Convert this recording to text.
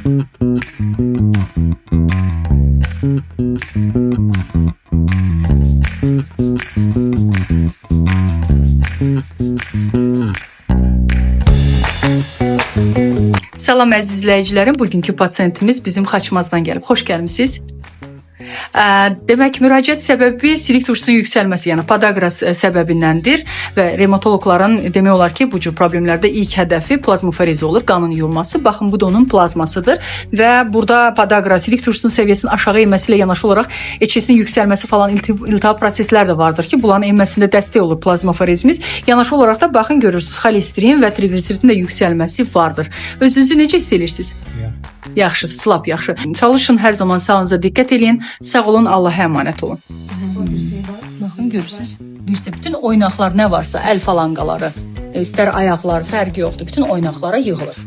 Salam əziz izləyicilərim, bugünkü pasiyentimiz bizim Xaçmazdan gəlib. Xoş gəlmisiniz. Demək, müraciət səbəbi silik turşusunun yüksəlməsi, yəni podagras səbəbindəndir və revmatoloqların demək olar ki, bu cür problemlərdə ilk hədəfi plazmoforiz olur, qanın yuyulması. Baxın, bu da onun plazmasıdır və burada podagras, silik turşusunun səviyyəsinin aşağı enməsi ilə yanaşı olaraq HSS-in yüksəlməsi falan iltihab proseslər də vardır ki, bunların enməsində dəstək olur plazmoforizimiz. Yanaşı olaraq da baxın, görürsünüz, xolesterin və triqliseritin də yüksəlməsi vardır. Özünüzü necə hiss edirsiniz? Yaxşı, lap yaxşı. Çalışın, hər zaman sağlığınıza diqqət edin. Sağ olun, Allah'a əmanət olun. Baxın, görürsünüz. Bütün oynaqlar nə varsa, əl falanqaları, istər ayaqlar, fərqi yoxdur. Bütün oynaqlara yığılır.